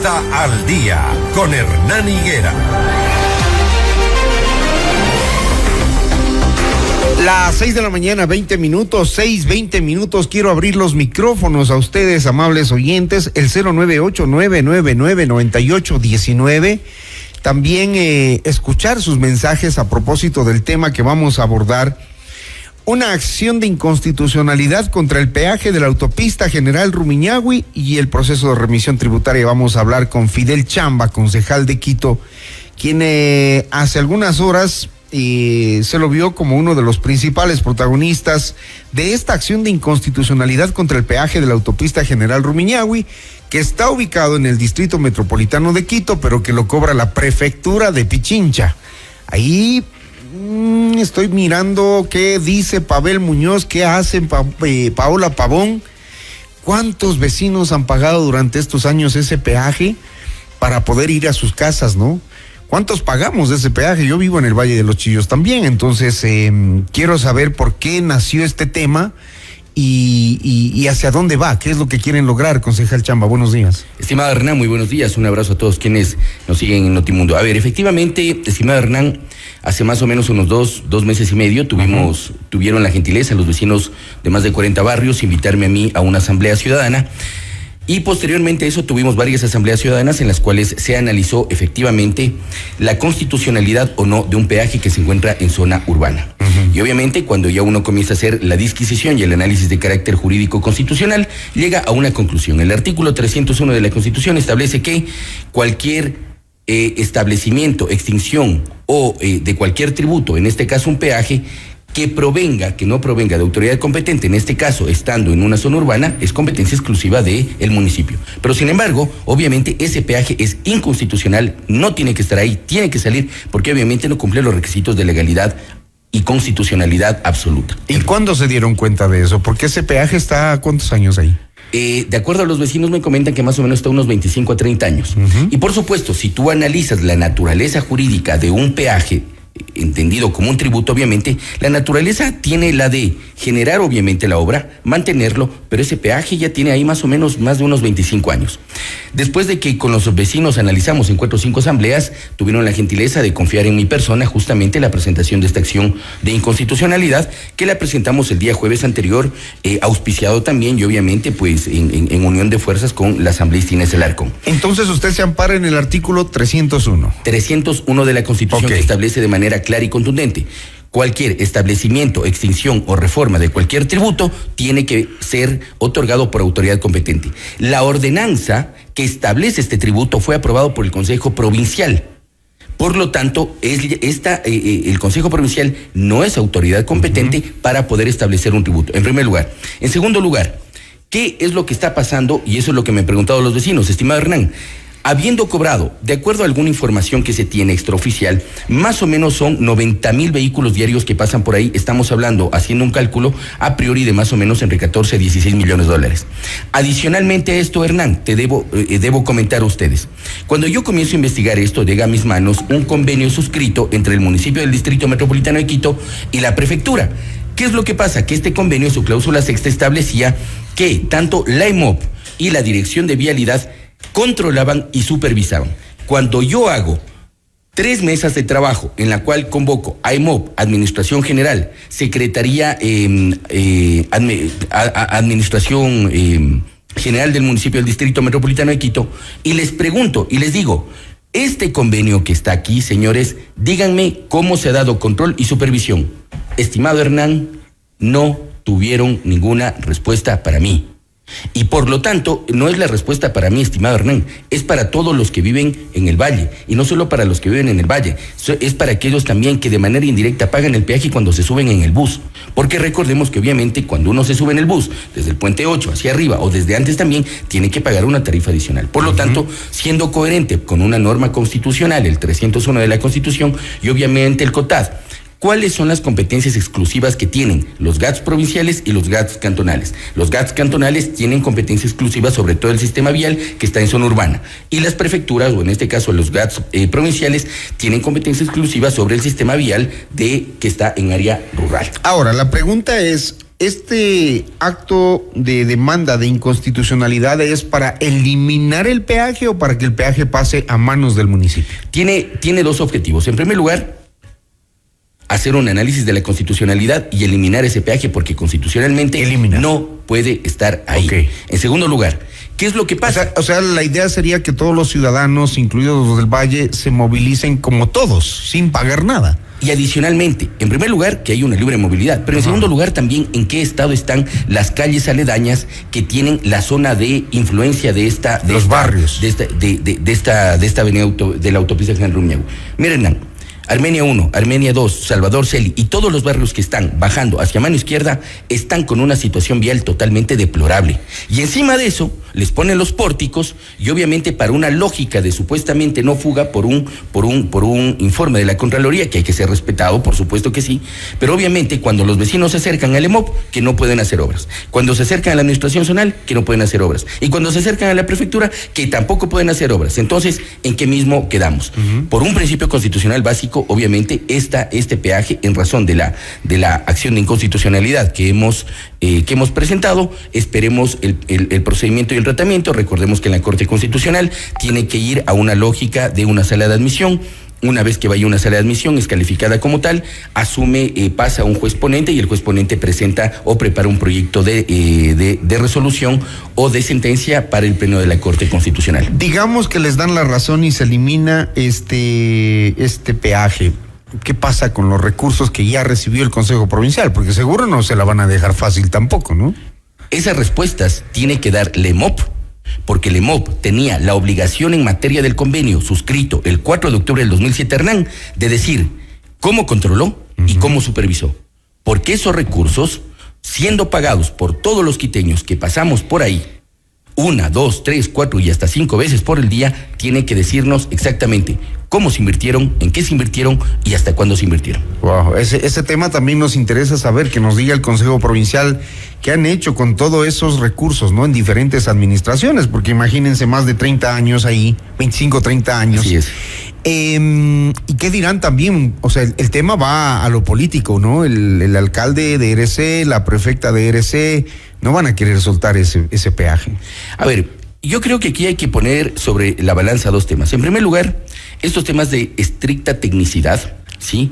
Vida al Día con Hernán Higuera. Las 6 de la mañana, 20 minutos. Quiero abrir los micrófonos a ustedes, amables oyentes, el 098-999-9819. También escuchar sus mensajes a propósito del tema que vamos a abordar. Una acción de inconstitucionalidad contra el peaje de la autopista General Rumiñahui y el proceso de remisión tributaria. Vamos a hablar con Fidel Chamba, concejal de Quito, quien hace algunas horas se lo vio como uno de los principales protagonistas de esta acción de inconstitucionalidad contra el peaje de la autopista General Rumiñahui, que está ubicado en el distrito metropolitano de Quito, pero que lo cobra la prefectura de Pichincha. Ahí estoy mirando qué dice Pavel Muñoz, qué hace Paola Pavón. ¿Cuántos vecinos han pagado durante estos años ese peaje para poder ir a sus casas, no? ¿Cuántos pagamos de ese peaje? Yo vivo en el Valle de los Chillos también, entonces quiero saber por qué nació este tema y hacia dónde va, qué es lo que quieren lograr, concejal Chamba. Buenos días. Estimado Hernán, muy buenos días, un abrazo a todos quienes nos siguen en Notimundo. A ver, efectivamente, estimado Hernán, hace más o menos unos dos meses y medio tuvieron la gentileza los vecinos de más de 40 barrios invitarme a mí a una asamblea ciudadana. Y posteriormente a eso tuvimos varias asambleas ciudadanas en las cuales se analizó efectivamente la constitucionalidad o no de un peaje que se encuentra en zona urbana. Y obviamente cuando ya uno comienza a hacer la disquisición y el análisis de carácter jurídico constitucional, llega a una conclusión. El artículo 301 de la Constitución establece que cualquier establecimiento, extinción o de cualquier tributo, en este caso un peaje, que no provenga de autoridad competente, en este caso estando en una zona urbana, es competencia exclusiva del municipio. Pero sin embargo, obviamente ese peaje es inconstitucional, no tiene que estar ahí, tiene que salir, porque obviamente no cumple los requisitos de legalidad y constitucionalidad absoluta. ¿Y cuándo se dieron cuenta de eso? Porque ese peaje está ¿a cuántos años ahí? De acuerdo a los vecinos me comentan que más o menos está unos 25 a 30 años. Y por supuesto, si tú analizas la naturaleza jurídica de un peaje, entendido como un tributo, obviamente, la naturaleza tiene la de generar, obviamente, la obra, mantenerlo, pero ese peaje ya tiene ahí más o menos más de unos 25 años. Después de que con los vecinos analizamos en 4 o 5 asambleas, tuvieron la gentileza de confiar en mi persona justamente la presentación de esta acción de inconstitucionalidad, que la presentamos el día jueves anterior, auspiciado también y obviamente pues en unión de fuerzas con la asambleísta Inés Alarcón. Entonces usted se ampara en el artículo 301. 301 de la Constitución, que establece de manera clara y contundente: cualquier establecimiento, extinción o reforma de cualquier tributo tiene que ser otorgado por autoridad competente. La ordenanza que establece este tributo fue aprobado por el Consejo Provincial. Por lo tanto, el Consejo Provincial no es autoridad competente para poder establecer un tributo, en primer lugar. En segundo lugar, ¿qué es lo que está pasando? Y eso es lo que me han preguntado los vecinos, estimado Hernán. Habiendo cobrado, de acuerdo a alguna información que se tiene extraoficial, más o menos son 90,000 vehículos diarios que pasan por ahí. Estamos hablando, haciendo un cálculo a priori de más o menos entre 14 a 16 millones de dólares. Adicionalmente a esto, Hernán, te debo comentar a ustedes. Cuando yo comienzo a investigar esto, llega a mis manos un convenio suscrito entre el municipio del Distrito Metropolitano de Quito y la prefectura. ¿Qué es lo que pasa? Que este convenio, su cláusula sexta, establecía que tanto la IMOP y la Dirección de Vialidad controlaban y supervisaban. Cuando yo hago 3 mesas de trabajo en la cual convoco a IMOP, Administración General, Secretaría Administración General del municipio del Distrito Metropolitano de Quito, y les pregunto y les digo, este convenio que está aquí, señores, díganme cómo se ha dado control y supervisión. Estimado Hernán, no tuvieron ninguna respuesta para mí. Y por lo tanto, no es la respuesta para mí, estimado Hernán, es para todos los que viven en el valle, y no solo para los que viven en el valle, es para aquellos también que de manera indirecta pagan el peaje cuando se suben en el bus, porque recordemos que obviamente cuando uno se sube en el bus, desde el puente 8 hacia arriba, o desde antes también, tiene que pagar una tarifa adicional. Por lo tanto, siendo coherente con una norma constitucional, el 301 de la Constitución, y obviamente el COTAD, ¿cuáles son las competencias exclusivas que tienen los GATS provinciales y los GATS cantonales? Los GATS cantonales tienen competencia exclusiva sobre todo el sistema vial que está en zona urbana, y las prefecturas, o en este caso los GATS provinciales, tienen competencia exclusiva sobre el sistema vial que está en área rural. Ahora, la pregunta es, ¿Este acto de demanda de inconstitucionalidad es para eliminar el peaje o para que el peaje pase a manos del municipio? Tiene dos objetivos. En primer lugar, hacer un análisis de la constitucionalidad y eliminar ese peaje porque constitucionalmente no puede estar ahí. Okay. En segundo lugar, ¿qué es lo que pasa? O sea, la idea sería que todos los ciudadanos, incluidos los del Valle, se movilicen como todos, sin pagar nada. Y adicionalmente, en primer lugar, que hay una libre movilidad, pero en segundo lugar también en qué estado están las calles aledañas que tienen la zona de influencia de los barrios. De esta avenida de la autopista General Rumiñahui. Miren, Armenia 1, Armenia 2, Salvador Celi y todos los barrios que están bajando hacia mano izquierda están con una situación vial totalmente deplorable. Y encima de eso les ponen los pórticos y obviamente para una lógica de supuestamente no fuga por un informe de la Contraloría que hay que ser respetado, por supuesto que sí, pero obviamente cuando los vecinos se acercan al EMOP que no pueden hacer obras, cuando se acercan a la administración zonal que no pueden hacer obras y cuando se acercan a la prefectura que tampoco pueden hacer obras. Entonces, ¿en qué mismo quedamos? Por un principio constitucional básico, obviamente este peaje en razón de la acción de inconstitucionalidad que hemos presentado, esperemos el procedimiento y el tratamiento. Recordemos que en la Corte Constitucional tiene que ir a una lógica de una sala de admisión. Una vez que vaya a una sala de admisión, es calificada como tal, pasa a un juez ponente y el juez ponente presenta o prepara un proyecto de resolución o de sentencia para el pleno de la Corte Constitucional. Digamos que les dan la razón y se elimina este peaje. ¿Qué pasa con los recursos que ya recibió el Consejo Provincial? Porque seguro no se la van a dejar fácil tampoco, ¿no? Esas respuestas tiene que dar el EMOP, porque el EMOP tenía la obligación en materia del convenio suscrito el 4 de octubre del 2007, Hernán, de decir cómo controló y cómo supervisó. Porque esos recursos, siendo pagados por todos los quiteños que pasamos por ahí, 1, 2, 3, 4 y hasta 5 veces por el día, tiene que decirnos exactamente cómo se invirtieron, en qué se invirtieron y hasta cuándo se invirtieron. Wow, ese tema también nos interesa saber, que nos diga el Consejo Provincial qué han hecho con todos esos recursos, ¿no? En diferentes administraciones, porque imagínense más de 30 años ahí, 25, 30 años. Así es. ¿Y qué dirán también? O sea, el tema va a lo político, ¿no? El alcalde de RC, la prefecta de RC, no van a querer soltar ese peaje. A ver, yo creo que aquí hay que poner sobre la balanza dos temas. En primer lugar, estos temas de estricta tecnicidad, ¿sí?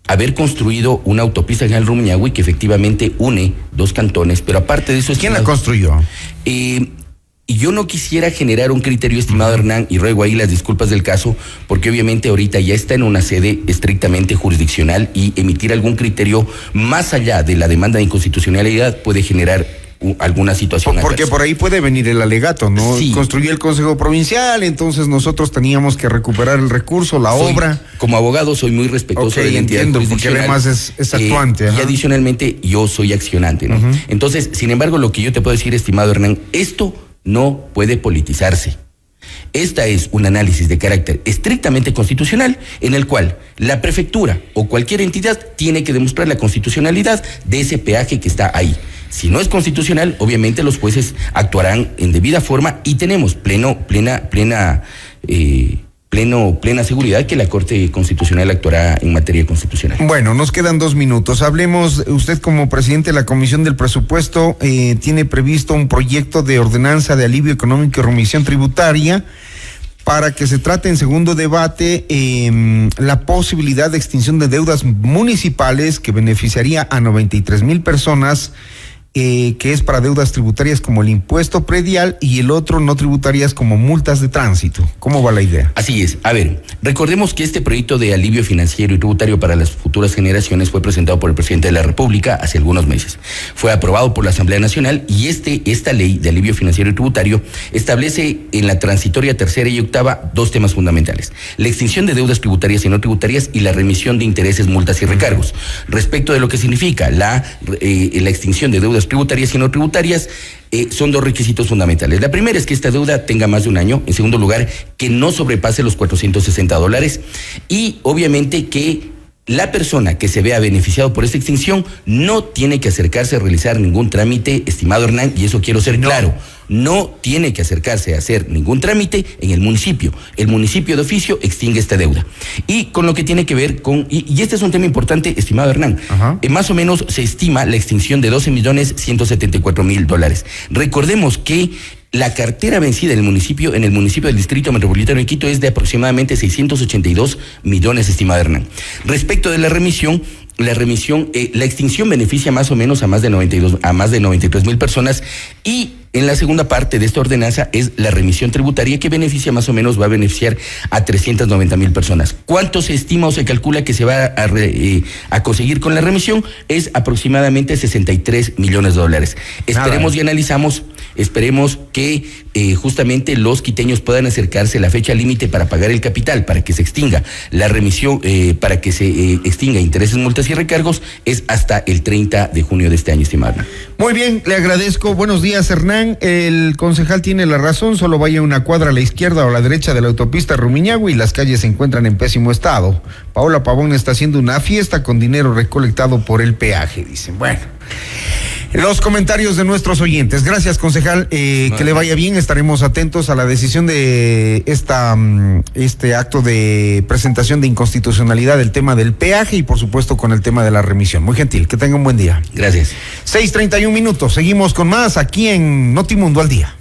Haber construido una autopista General Rumiñahui que efectivamente une dos cantones, pero aparte de eso... ¿Quién la construyó? Y yo no quisiera generar un criterio, estimado Hernán, y ruego ahí las disculpas del caso, porque obviamente ahorita ya está en una sede estrictamente jurisdiccional y emitir algún criterio más allá de la demanda de inconstitucionalidad puede generar alguna situación porque adversa. Por ahí puede venir el alegato, ¿no? Sí. Construyó el Consejo Provincial, entonces nosotros teníamos que recuperar el recurso, obra. Como abogado soy muy respetuoso de la entidad jurisdiccional. Porque además es actuante. Y adicionalmente yo soy accionante, ¿no? Entonces, sin embargo, lo que yo te puedo decir, estimado Hernán, esto no puede politizarse. Esta es un análisis de carácter estrictamente constitucional en el cual la prefectura o cualquier entidad tiene que demostrar la constitucionalidad de ese peaje que está ahí. Si no es constitucional, obviamente los jueces actuarán en debida forma y tenemos plena seguridad que la Corte Constitucional actuará en materia constitucional. Bueno, nos quedan 2 minutos. Hablemos, usted como presidente de la Comisión del Presupuesto tiene previsto un proyecto de ordenanza de alivio económico y remisión tributaria para que se trate en segundo debate la posibilidad de extinción de deudas municipales que beneficiaría a 93,000 personas, que es para deudas tributarias como el impuesto predial y el otro no tributarias como multas de tránsito. ¿Cómo va la idea? Así es. A ver, recordemos que este proyecto de alivio financiero y tributario para las futuras generaciones fue presentado por el presidente de la República hace algunos meses. Fue aprobado por la Asamblea Nacional y esta ley de alivio financiero y tributario establece en la transitoria tercera y octava 2 temas fundamentales: la extinción de deudas tributarias y no tributarias y la remisión de intereses, multas y recargos. Respecto de lo que significa la extinción de deudas tributarias y no tributarias, son 2 requisitos fundamentales. La primera es que esta deuda tenga más de un año. En segundo lugar, que no sobrepase los $460 y obviamente que la persona que se vea beneficiado por esta extinción no tiene que acercarse a realizar ningún trámite, estimado Hernán, y eso quiero ser claro. No tiene que acercarse a hacer ningún trámite en el municipio. El municipio de oficio extingue esta deuda. Y con lo que tiene que ver con, y este es un tema importante, estimado Hernán, más o menos se estima la extinción de $12.174.000. Recordemos que la cartera vencida en el municipio del Distrito Metropolitano de Quito es de aproximadamente 682 millones, estimado Hernán. Respecto de la remisión, la extinción beneficia más o menos a más de 93.000 personas, y en la segunda parte de esta ordenanza es la remisión tributaria, que beneficia más o menos, va a beneficiar a 390.000 personas. ¿Cuánto se estima o se calcula que se va a conseguir con la remisión? Es aproximadamente $63 millones. Esperemos y analizamos, esperemos que justamente los quiteños puedan acercarse. La fecha límite para pagar el capital, para que se extinga la remisión, para que se extinga intereses, multas y recargos, es hasta el 30 de junio de este año, estimado. Muy bien, le agradezco. Buenos días, Hernán. El concejal tiene la razón, solo vaya una cuadra a la izquierda o a la derecha de la autopista Rumiñahui y las calles se encuentran en pésimo estado. Paola Pavón está haciendo una fiesta con dinero recolectado por el peaje, dicen. Bueno, los comentarios de nuestros oyentes. Gracias, concejal, que le vaya bien. Estaremos atentos a la decisión de este acto de presentación de inconstitucionalidad del tema del peaje y por supuesto con el tema de la remisión. Muy gentil, que tenga un buen día. Gracias. 6:31, seguimos con más aquí en Notimundo al Día.